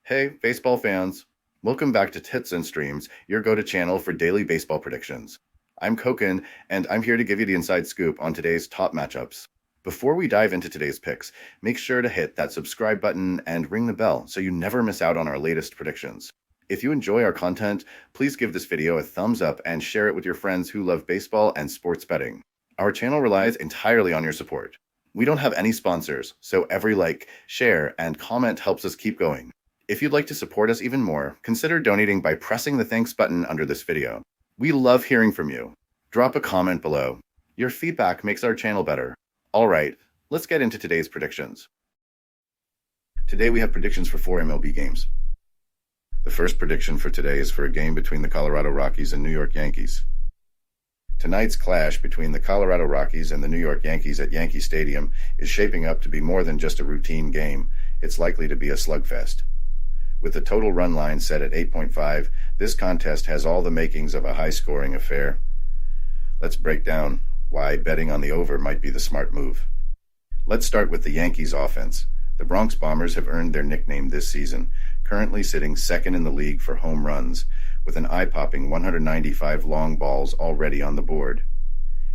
Hey, baseball fans. Welcome back to Tits and Streams, your go-to channel for daily baseball predictions. I'm Koken, and I'm here to give you the inside scoop on today's top matchups. Before we dive into today's picks, make sure to hit that subscribe button and ring the bell so you never miss out on our latest predictions. If you enjoy our content, please give this video a thumbs up and share it with your friends who love baseball and sports betting. Our channel relies entirely on your support. We don't have any sponsors, so every like, share, and comment helps us keep going. If you'd like to support us even more, consider donating by pressing the thanks button under this video. We love hearing from you. Drop a comment below. Your feedback makes our channel better. All right, let's get into today's predictions. Today we have predictions for 4 MLB games. The first prediction for today is for a game between the Colorado Rockies and New York Yankees. Tonight's clash between the Colorado Rockies and the New York Yankees at Yankee Stadium is shaping up to be more than just a routine game. It's likely to be a slugfest. With the total run line set at 8.5, this contest has all the makings of a high-scoring affair. Let's break down why betting on the over might be the smart move. Let's start with the Yankees offense. The Bronx Bombers have earned their nickname this season, currently sitting second in the league for home runs, with an eye-popping 195 long balls already on the board.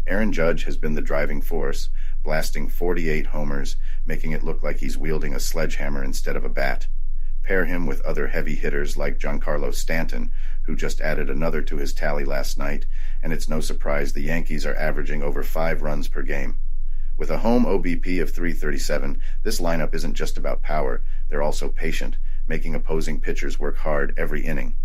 Aaron Judge has been the driving force, blasting 48 homers, making it look like he's wielding a sledgehammer instead of a bat. Pair him with other heavy hitters like Giancarlo Stanton, who just added another to his tally last night, and it's no surprise the Yankees are averaging over 5 runs per game. With a home OBP of 337, this lineup isn't just about power, they're also patient, making opposing pitchers work hard every inning.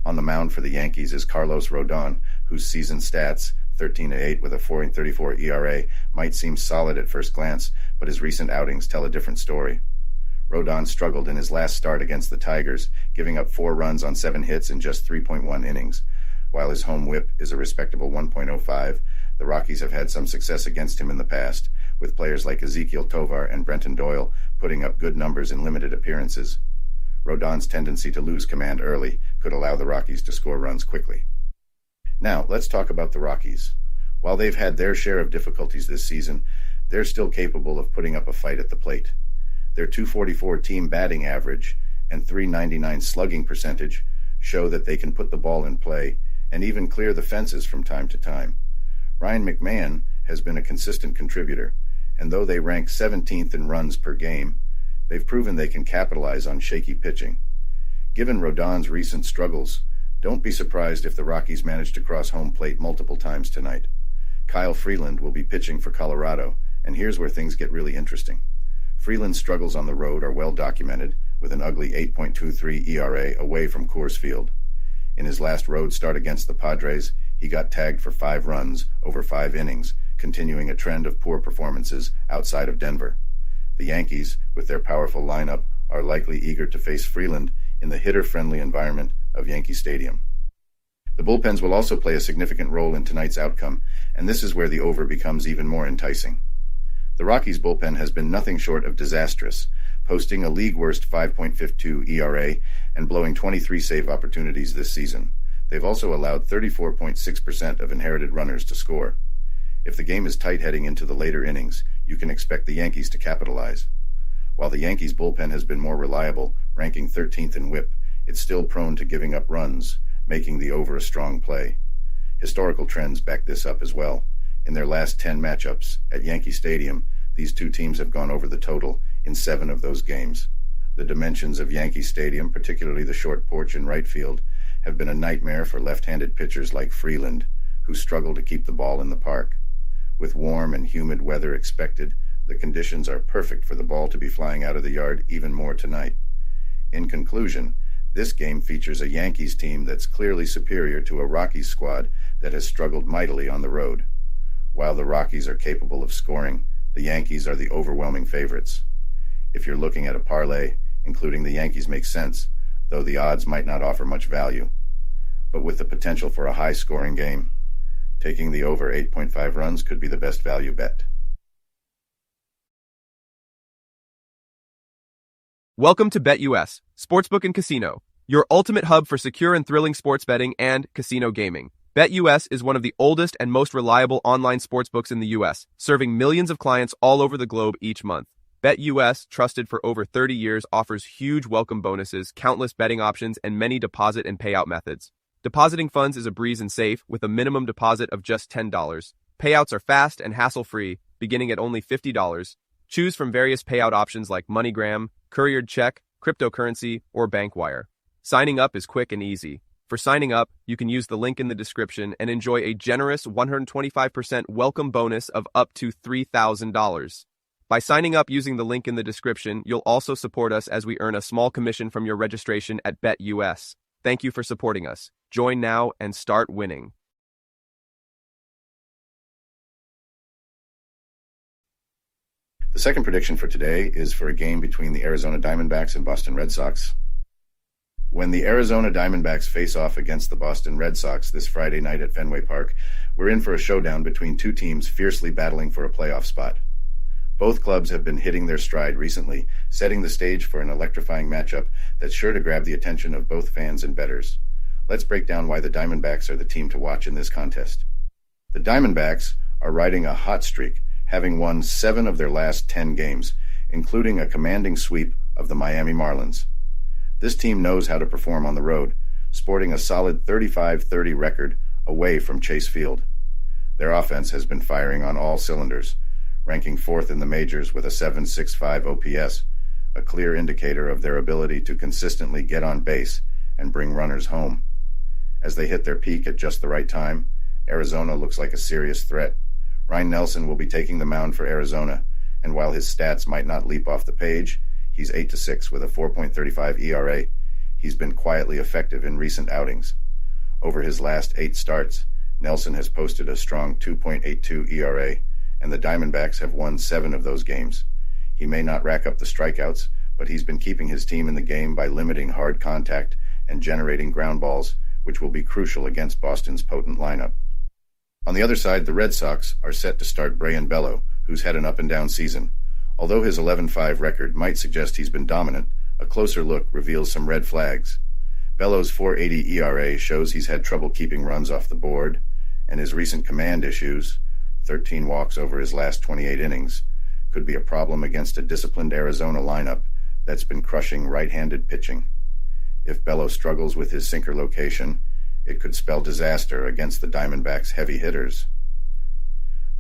On the mound for the Yankees is Carlos Rodon, whose season stats, 13-8 with a 4.34 ERA, might seem solid at first glance, but his recent outings tell a different story. Rodon struggled in his last start against the Tigers, giving up 4 runs on 7 hits in just 3.1 innings. While his home whip is a respectable 1.05, the Rockies have had some success against him in the past, with players like Ezekiel Tovar and Brenton Doyle putting up good numbers in limited appearances. Rodon's tendency to lose command early could allow the Rockies to score runs quickly. Now, let's talk about the Rockies. While they've had their share of difficulties this season, they're still capable of putting up a fight at the plate. Their .244 team batting average and .399 slugging percentage show that they can put the ball in play and even clear the fences from time to time. Ryan McMahon has been a consistent contributor, and though they rank 17th in runs per game, they've proven they can capitalize on shaky pitching. Given Rodon's recent struggles, don't be surprised if the Rockies manage to cross home plate multiple times tonight. Kyle Freeland will be pitching for Colorado, and here's where things get really interesting. Freeland's struggles on the road are well documented, with an ugly 8.23 ERA away from Coors Field. In his last road start against the Padres, he got tagged for 5 runs over 5 innings, continuing a trend of poor performances outside of Denver. The Yankees, with their powerful lineup, are likely eager to face Freeland in the hitter-friendly environment of Yankee Stadium. The bullpens will also play a significant role in tonight's outcome, and this is where the over becomes even more enticing. The Rockies' bullpen has been nothing short of disastrous, posting a league-worst 5.52 ERA and blowing 23 save opportunities this season. They've also allowed 34.6% of inherited runners to score. If the game is tight heading into the later innings, you can expect the Yankees to capitalize. While the Yankees' bullpen has been more reliable, ranking 13th in WHIP, it's still prone to giving up runs, making the over a strong play. Historical trends back this up as well. In their last 10 matchups at Yankee Stadium, these two teams have gone over the total in 7 of those games. The dimensions of Yankee Stadium, particularly the short porch in right field, have been a nightmare for left-handed pitchers like Freeland, who struggle to keep the ball in the park. With warm and humid weather expected, the conditions are perfect for the ball to be flying out of the yard even more tonight. In conclusion, this game features a Yankees team that's clearly superior to a Rockies squad that has struggled mightily on the road. While the Rockies are capable of scoring, the Yankees are the overwhelming favorites. If you're looking at a parlay, including the Yankees makes sense, though the odds might not offer much value. But with the potential for a high-scoring game, taking the over 8.5 runs could be the best value bet. Welcome to BetUS, Sportsbook and Casino, your ultimate hub for secure and thrilling sports betting and casino gaming. BetUS is one of the oldest and most reliable online sportsbooks in the U.S., serving millions of clients all over the globe each month. BetUS, trusted for over 30 years, offers huge welcome bonuses, countless betting options, and many deposit and payout methods. Depositing funds is a breeze and safe, with a minimum deposit of just $10. Payouts are fast and hassle-free, beginning at only $50. Choose from various payout options like MoneyGram, couriered check, cryptocurrency, or bank wire. Signing up is quick and easy. For signing up, you can use the link in the description and enjoy a generous 125% welcome bonus of up to $3,000. By signing up using the link in the description, you'll also support us as we earn a small commission from your registration at BetUS. Thank you for supporting us. Join now and start winning. The second prediction for today is for a game between the Arizona Diamondbacks and Boston Red Sox. When the Arizona Diamondbacks face off against the Boston Red Sox this Friday night at Fenway Park, we're in for a showdown between two teams fiercely battling for a playoff spot. Both clubs have been hitting their stride recently, setting the stage for an electrifying matchup that's sure to grab the attention of both fans and bettors. Let's break down why the Diamondbacks are the team to watch in this contest. The Diamondbacks are riding a hot streak, having won 7 of their last 10 games, including a commanding sweep of the Miami Marlins. This team knows how to perform on the road, sporting a solid 35-30 record away from Chase Field. Their offense has been firing on all cylinders, ranking 4th in the majors with a .765 OPS, a clear indicator of their ability to consistently get on base and bring runners home. As they hit their peak at just the right time, Arizona looks like a serious threat. Ryan Nelson will be taking the mound for Arizona, and while his stats might not leap off the page, he's 8-6 with a 4.35 ERA. He's been quietly effective in recent outings. Over his last 8 starts, Nelson has posted a strong 2.82 ERA, and the Diamondbacks have won 7 of those games. He may not rack up the strikeouts, but he's been keeping his team in the game by limiting hard contact and generating ground balls, which will be crucial against Boston's potent lineup. On the other side, the Red Sox are set to start Brayan Bello, who's had an up-and-down season. Although his 11-5 record might suggest he's been dominant, a closer look reveals some red flags. Bello's .480 ERA shows he's had trouble keeping runs off the board, and his recent command issues, 13 walks over his last 28 innings, could be a problem against a disciplined Arizona lineup that's been crushing right-handed pitching. If Bello struggles with his sinker location, it could spell disaster against the Diamondbacks' heavy hitters.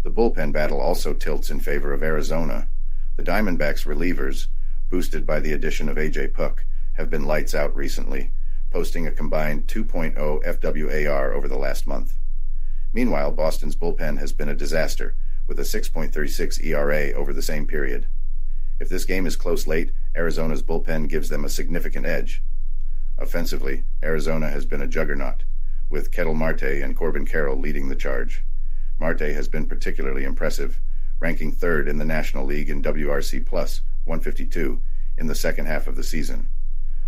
The bullpen battle also tilts in favor of Arizona. The Diamondbacks' relievers, boosted by the addition of A.J. Puk, have been lights out recently, posting a combined 2.0 FWAR over the last month. Meanwhile, Boston's bullpen has been a disaster, with a 6.36 ERA over the same period. If this game is close late, Arizona's bullpen gives them a significant edge. Offensively, Arizona has been a juggernaut, with Ketel Marte and Corbin Carroll leading the charge. Marte has been particularly impressive, ranking 3rd in the National League in WRC Plus 152 in the second half of the season.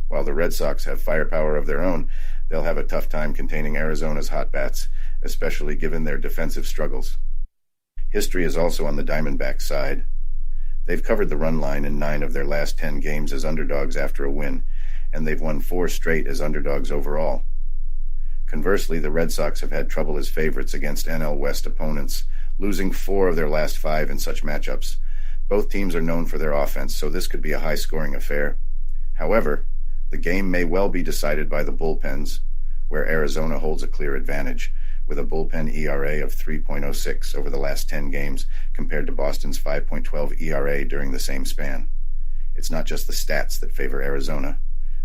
While the Red Sox have firepower of their own, they'll have a tough time containing Arizona's hot bats, especially given their defensive struggles. History is also on the Diamondbacks' side. They've covered the run line in 9 of their last 10 games as underdogs after a win, and they've won 4 straight as underdogs overall. Conversely, the Red Sox have had trouble as favorites against NL West opponents, losing 4 of their last 5 in such matchups. Both teams are known for their offense, so this could be a high-scoring affair. However, the game may well be decided by the bullpens, where Arizona holds a clear advantage, with a bullpen ERA of 3.06 over the last 10 games compared to Boston's 5.12 ERA during the same span. It's not just the stats that favor Arizona.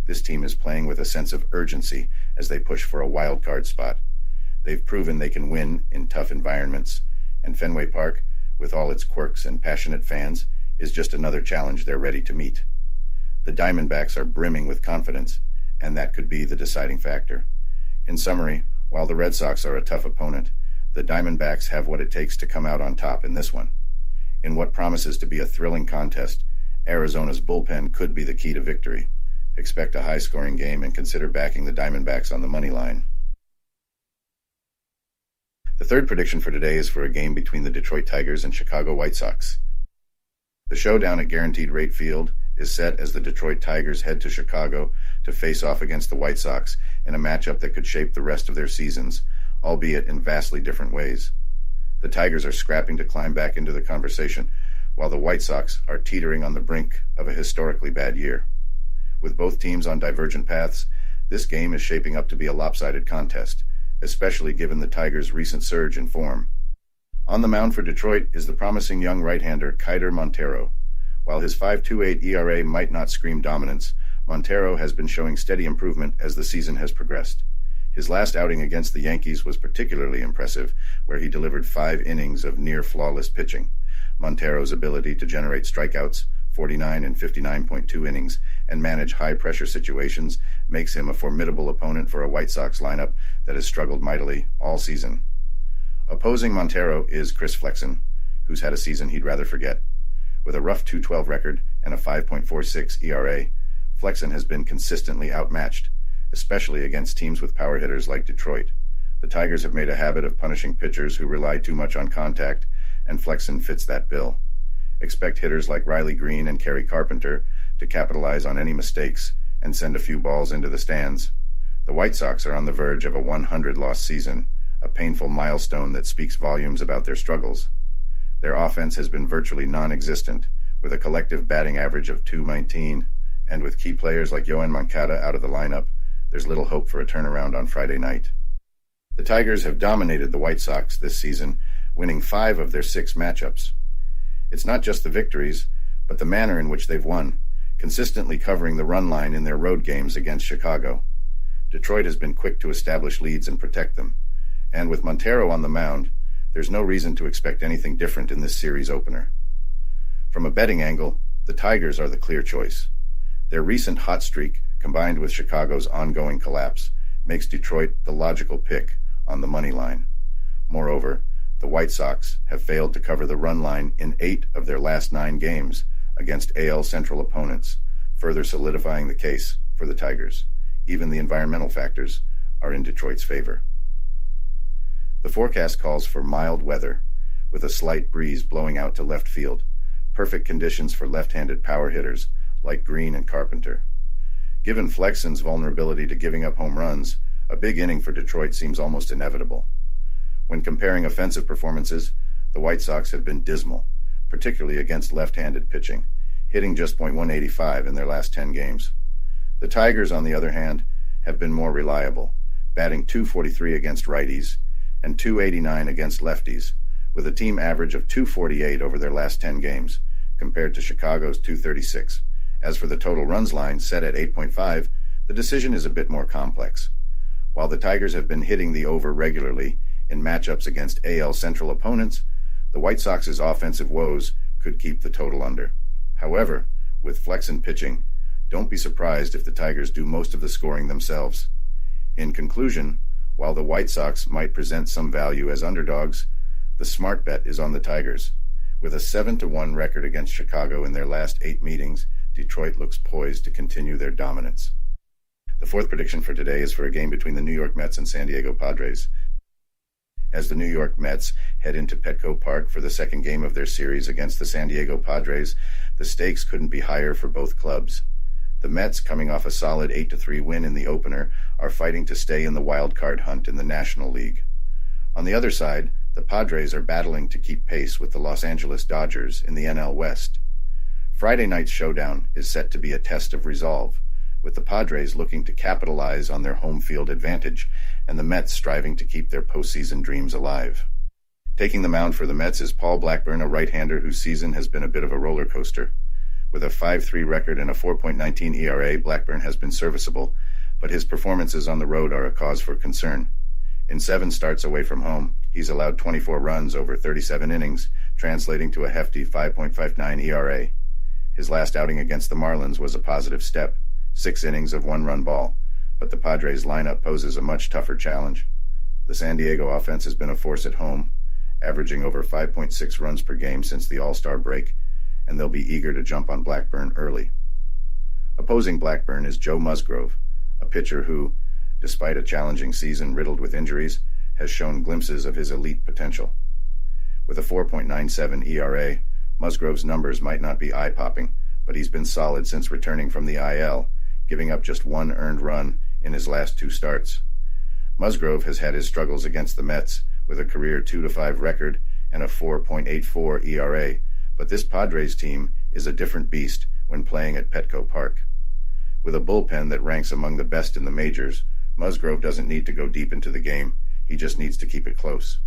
This team is playing with a sense of urgency as they push for a wild card spot. They've proven they can win in tough environments, and Fenway Park, with all its quirks and passionate fans, is just another challenge they're ready to meet. The Diamondbacks are brimming with confidence, and that could be the deciding factor. In summary, while the Red Sox are a tough opponent, the Diamondbacks have what it takes to come out on top in this one. In what promises to be a thrilling contest, Arizona's bullpen could be the key to victory. Expect a high-scoring game and consider backing the Diamondbacks on the money line. The third prediction for today is for a game between the Detroit Tigers and Chicago White Sox. The showdown at Guaranteed Rate Field is set as the Detroit Tigers head to Chicago to face off against the White Sox in a matchup that could shape the rest of their seasons, albeit in vastly different ways. The Tigers are scrapping to climb back into the conversation, while the White Sox are teetering on the brink of a historically bad year. With both teams on divergent paths, this game is shaping up to be a lopsided contest, especially given the Tigers' recent surge in form. On the mound for Detroit is the promising young right-hander Keider Montero. While his 5.28 ERA might not scream dominance, Montero has been showing steady improvement as the season has progressed. His last outing against the Yankees was particularly impressive, where he delivered 5 innings of near-flawless pitching. Montero's ability to generate strikeouts, 49 and 59.2 innings, and manage high-pressure situations makes him a formidable opponent for a White Sox lineup that has struggled mightily all season. Opposing Montero is Chris Flexen, who's had a season he'd rather forget. With a rough .212 record and a 5.46 ERA, Flexen has been consistently outmatched, especially against teams with power hitters like Detroit. The Tigers have made a habit of punishing pitchers who rely too much on contact, and Flexen fits that bill. Expect hitters like Riley Green and Kerry Carpenter to capitalize on any mistakes and send a few balls into the stands. The White Sox are on the verge of a 100-loss season, a painful milestone that speaks volumes about their struggles. Their offense has been virtually non-existent, with a collective batting average of .219, and with key players like Yoan Moncada out of the lineup, there's little hope for a turnaround on Friday night. The Tigers have dominated the White Sox this season, winning 5 of their 6 matchups. It's not just the victories, but the manner in which they've won, consistently covering the run line in their road games against Chicago. Detroit has been quick to establish leads and protect them, and with Montero on the mound, there's no reason to expect anything different in this series opener. From a betting angle, the Tigers are the clear choice. Their recent hot streak, combined with Chicago's ongoing collapse, makes Detroit the logical pick on the money line. Moreover, the White Sox have failed to cover the run line in 8 of their last 9 games against AL Central opponents, further solidifying the case for the Tigers. Even the environmental factors are in Detroit's favor. The forecast calls for mild weather, with a slight breeze blowing out to left field, perfect conditions for left-handed power hitters like Green and Carpenter. Given Flexen's vulnerability to giving up home runs, a big inning for Detroit seems almost inevitable. When comparing offensive performances, the White Sox have been dismal, particularly against left-handed pitching, hitting just .185 in their last 10 games. The Tigers, on the other hand, have been more reliable, batting .243 against righties and .289 against lefties, with a team average of .248 over their last 10 games, compared to Chicago's .236. As for the total runs line, set at 8.5, the decision is a bit more complex. While the Tigers have been hitting the over regularly in matchups against AL Central opponents, the White Sox's offensive woes could keep the total under. However, with Flexen pitching, don't be surprised if the Tigers do most of the scoring themselves. In conclusion, while the White Sox might present some value as underdogs, the smart bet is on the Tigers. With a 7-1 record against Chicago in their last 8 meetings, Detroit looks poised to continue their dominance. The fourth prediction for today is for a game between the New York Mets and San Diego Padres. As the New York Mets head into Petco Park for the second game of their series against the San Diego Padres, the stakes couldn't be higher for both clubs. The Mets, coming off a solid 8-3 win in the opener, are fighting to stay in the wild card hunt in the National League. On the other side, the Padres are battling to keep pace with the Los Angeles Dodgers in the NL West. Friday night's showdown is set to be a test of resolve, with the Padres looking to capitalize on their home field advantage and the Mets striving to keep their postseason dreams alive. Taking the mound for the Mets is Paul Blackburn, a right-hander whose season has been a bit of a roller coaster. With a 5.3 record and a 4.19 ERA, Blackburn has been serviceable, but his performances on the road are a cause for concern. In 7 starts away from home, he's allowed 24 runs over 37 innings, translating to a hefty 5.59 ERA. His last outing against the Marlins was a positive step, 6 innings of 1-run ball, but the Padres lineup poses a much tougher challenge. The San Diego offense has been a force at home, averaging over 5.6 runs per game since the All-Star break, and they'll be eager to jump on Blackburn early. Opposing Blackburn is Joe Musgrove, a pitcher who, despite a challenging season riddled with injuries, has shown glimpses of his elite potential. With a 4.97 ERA, Musgrove's numbers might not be eye-popping, but he's been solid since returning from the IL, giving up just 1 earned run in his last 2 starts. Musgrove has had his struggles against the Mets, with a career 2-5 record and a 4.84 ERA, But this Padres team is a different beast when playing at Petco Park. With a bullpen that ranks among the best in the majors, Musgrove doesn't need to go deep into the game. He just needs to keep it close.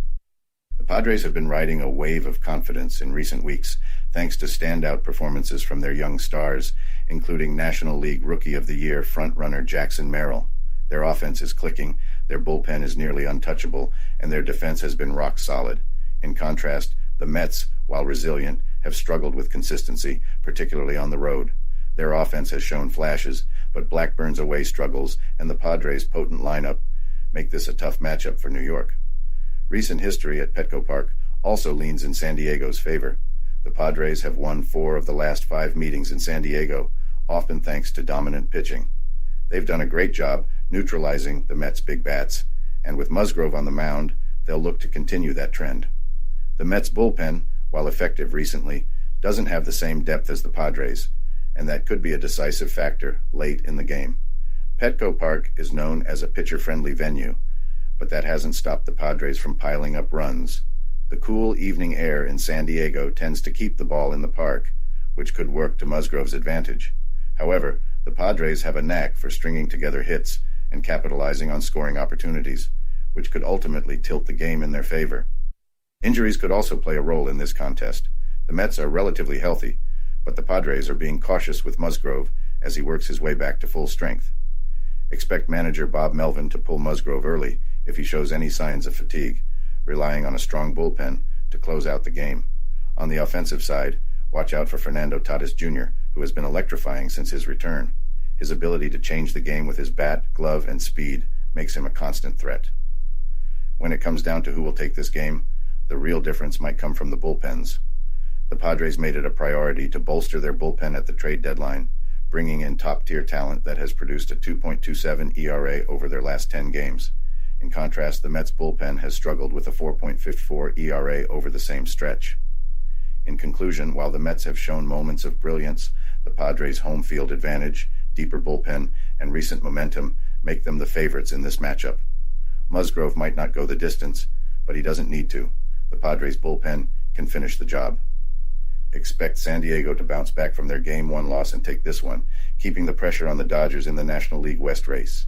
The Padres have been riding a wave of confidence in recent weeks, thanks to standout performances from their young stars, including National League Rookie of the Year frontrunner Jackson Merrill. Their offense is clicking, their bullpen is nearly untouchable, and their defense has been rock solid. In contrast, the Mets, while resilient, have struggled with consistency, particularly on the road. Their offense has shown flashes, but Blackburn's away struggles and the Padres' potent lineup make this a tough matchup for New York. Recent history at Petco Park also leans in San Diego's favor. The Padres have won 4 of the last 5 meetings in San Diego, often thanks to dominant pitching. They've done a great job neutralizing the Mets' big bats, and with Musgrove on the mound, they'll look to continue that trend. The Mets' bullpen, while effective recently, doesn't have the same depth as the Padres, and that could be a decisive factor late in the game. Petco Park is known as a pitcher-friendly venue, but that hasn't stopped the Padres from piling up runs. The cool evening air in San Diego tends to keep the ball in the park, which could work to Musgrove's advantage. However, the Padres have a knack for stringing together hits and capitalizing on scoring opportunities, which could ultimately tilt the game in their favor. Injuries could also play a role in this contest. The Mets are relatively healthy, but the Padres are being cautious with Musgrove as he works his way back to full strength. Expect manager Bob Melvin to pull Musgrove early if he shows any signs of fatigue, relying on a strong bullpen to close out the game. On the offensive side, watch out for Fernando Tatis Jr., who has been electrifying since his return. His ability to change the game with his bat, glove, and speed makes him a constant threat. When it comes down to who will take this game, the real difference might come from the bullpens. The Padres made it a priority to bolster their bullpen at the trade deadline, bringing in top-tier talent that has produced a 2.27 ERA over their last 10 games. In contrast, the Mets' bullpen has struggled with a 4.54 ERA over the same stretch. In conclusion, while the Mets have shown moments of brilliance, the Padres' home field advantage, deeper bullpen, and recent momentum make them the favorites in this matchup. Musgrove might not go the distance, but he doesn't need to. The Padres' bullpen can finish the job. Expect San Diego to bounce back from their Game 1 loss and take this one, keeping the pressure on the Dodgers in the National League West race.